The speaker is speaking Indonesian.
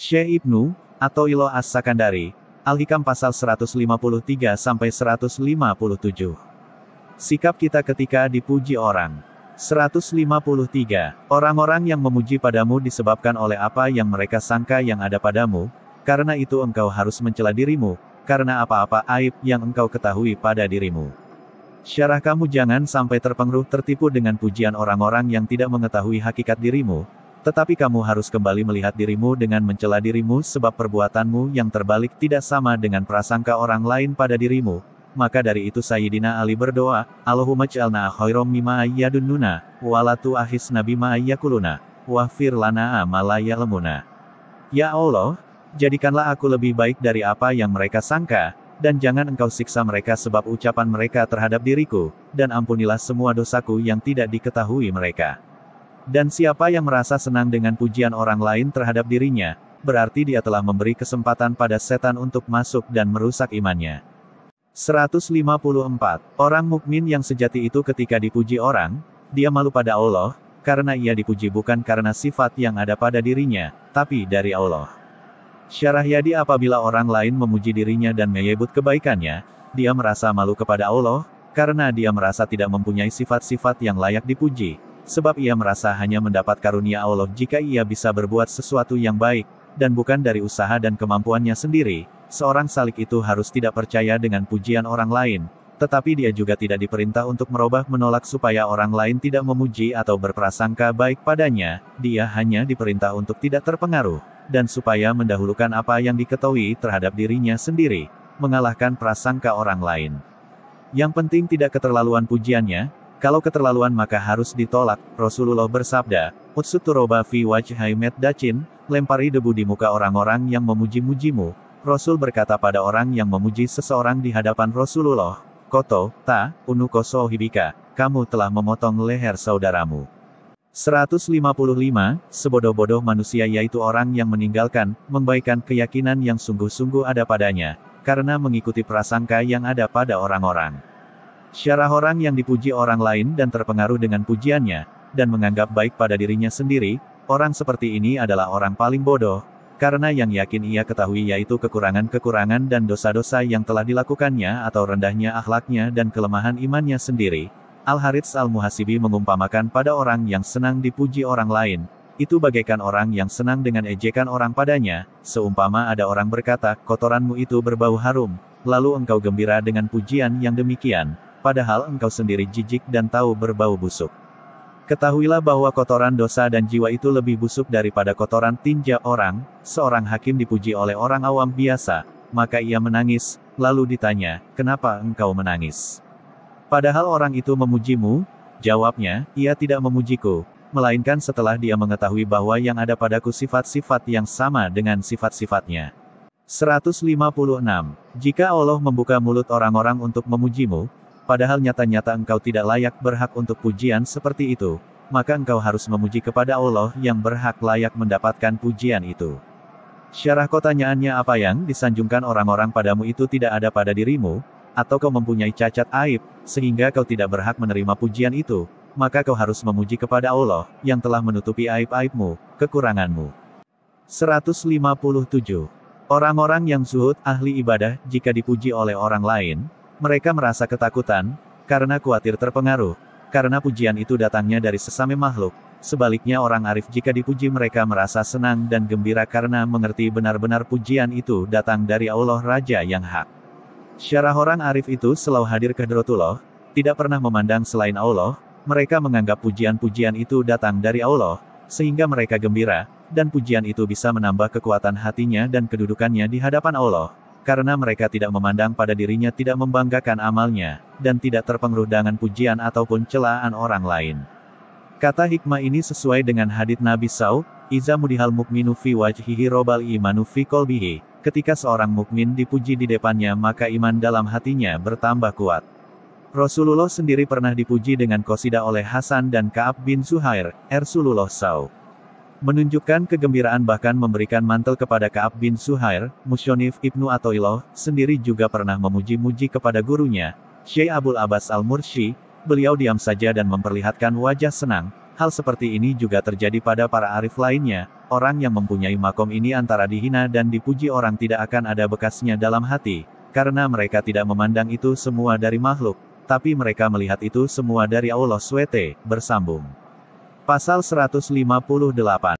Syekh Ibnu Athaillah As-Sakandari, Al-Hikam pasal 153-157. Sikap kita ketika dipuji orang. 153. Orang-orang yang memuji padamu disebabkan oleh apa yang mereka sangka yang ada padamu, karena itu engkau harus mencela dirimu, karena apa-apa aib yang engkau ketahui pada dirimu. Syarah kamu jangan sampai terpengaruh tertipu dengan pujian orang-orang yang tidak mengetahui hakikat dirimu, tetapi kamu harus kembali melihat dirimu dengan mencela dirimu sebab perbuatanmu yang terbalik tidak sama dengan prasangka orang lain pada dirimu. Maka dari itu Sayyidina Ali berdoa, Allahumma ja'alna khairam mimma yadunnuna, walatu ahisna bima yakuluna, wahfir lana ma la ya'lamuna. Ya Allah, jadikanlah aku lebih baik dari apa yang mereka sangka, dan jangan engkau siksa mereka sebab ucapan mereka terhadap diriku, dan ampunilah semua dosaku yang tidak diketahui mereka. Dan siapa yang merasa senang dengan pujian orang lain terhadap dirinya, berarti dia telah memberi kesempatan pada setan untuk masuk dan merusak imannya. 154. Orang mukmin yang sejati itu ketika dipuji orang, dia malu pada Allah, karena ia dipuji bukan karena sifat yang ada pada dirinya, tapi dari Allah. Syarah Yadi apabila orang lain memuji dirinya dan menyebut kebaikannya, dia merasa malu kepada Allah, karena dia merasa tidak mempunyai sifat-sifat yang layak dipuji. Sebab ia merasa hanya mendapat karunia Allah jika ia bisa berbuat sesuatu yang baik, dan bukan dari usaha dan kemampuannya sendiri. Seorang salik itu harus tidak percaya dengan pujian orang lain, tetapi dia juga tidak diperintah untuk menolak supaya orang lain tidak memuji atau berprasangka baik padanya, dia hanya diperintah untuk tidak terpengaruh, dan supaya mendahulukan apa yang diketahui terhadap dirinya sendiri, mengalahkan prasangka orang lain. Yang penting tidak keterlaluan pujiannya. Kalau keterlaluan maka harus ditolak. Rasulullah bersabda, Utsut turoba fi wajhai dacin, lempari debu di muka orang-orang yang memuji-mujimu. Rasul berkata pada orang yang memuji seseorang di hadapan Rasulullah, Koto, ta, unuko sohibika, kamu telah memotong leher saudaramu. 155. Sebodoh-bodoh manusia yaitu orang yang meninggalkan, membaikan keyakinan yang sungguh-sungguh ada padanya, karena mengikuti prasangka yang ada pada orang-orang. Syarah orang yang dipuji orang lain dan terpengaruh dengan pujiannya, dan menganggap baik pada dirinya sendiri, orang seperti ini adalah orang paling bodoh, karena yang yakin ia ketahui yaitu kekurangan-kekurangan dan dosa-dosa yang telah dilakukannya atau rendahnya akhlaknya dan kelemahan imannya sendiri. Al-Harits Al-Muhasibi mengumpamakan pada orang yang senang dipuji orang lain, itu bagaikan orang yang senang dengan ejekan orang padanya, seumpama ada orang berkata, kotoranmu itu berbau harum, lalu engkau gembira dengan pujian yang demikian. Padahal engkau sendiri jijik dan tahu berbau busuk. Ketahuilah bahwa kotoran dosa dan jiwa itu lebih busuk daripada kotoran tinja orang. Seorang hakim dipuji oleh orang awam biasa, maka ia menangis, lalu ditanya, kenapa engkau menangis? Padahal orang itu memujimu, jawabnya, ia tidak memujiku, melainkan setelah dia mengetahui bahwa yang ada padaku sifat-sifat yang sama dengan sifat-sifatnya. 156. Jika Allah membuka mulut orang-orang untuk memujimu, padahal nyata-nyata engkau tidak layak berhak untuk pujian seperti itu, maka engkau harus memuji kepada Allah yang berhak layak mendapatkan pujian itu. Syarah pertanyaannya apa yang disanjungkan orang-orang padamu itu tidak ada pada dirimu, atau kau mempunyai cacat aib, sehingga kau tidak berhak menerima pujian itu, maka kau harus memuji kepada Allah, yang telah menutupi aib-aibmu, kekuranganmu. 157. Orang-orang yang zuhud, ahli ibadah, jika dipuji oleh orang lain, mereka merasa ketakutan, karena khawatir terpengaruh, karena pujian itu datangnya dari sesama makhluk. Sebaliknya orang arif jika dipuji mereka merasa senang dan gembira karena mengerti benar-benar pujian itu datang dari Allah Raja yang hak. Syarah orang arif itu selalu hadir kehadratullah, tidak pernah memandang selain Allah, mereka menganggap pujian-pujian itu datang dari Allah, sehingga mereka gembira, dan pujian itu bisa menambah kekuatan hatinya dan kedudukannya di hadapan Allah. Karena mereka tidak memandang pada dirinya tidak membanggakan amalnya, dan tidak terpengaruh dengan pujian ataupun celaan orang lain. Kata hikmah ini sesuai dengan hadits Nabi SAW, Iza mudihal mukminu fi wajhihi robal imanu fi kolbihi. Ketika seorang mukmin dipuji di depannya maka iman dalam hatinya bertambah kuat. Rasulullah sendiri pernah dipuji dengan qasidah oleh Hasan dan Ka'ab bin Zuhair, Rasulullah SAW menunjukkan kegembiraan bahkan memberikan mantel kepada Ka'ab bin Zuhair. Musyonif Ibnu Athaillah sendiri juga pernah memuji-muji kepada gurunya, Syekh Abul Abbas Al-Mursi. Beliau diam saja dan memperlihatkan wajah senang, Hal seperti ini juga terjadi pada para arif lainnya, orang yang mempunyai makom ini antara dihina dan dipuji orang tidak akan ada bekasnya dalam hati, karena mereka tidak memandang itu semua dari makhluk, tapi mereka melihat itu semua dari Allah SWT, bersambung. Pasal 158.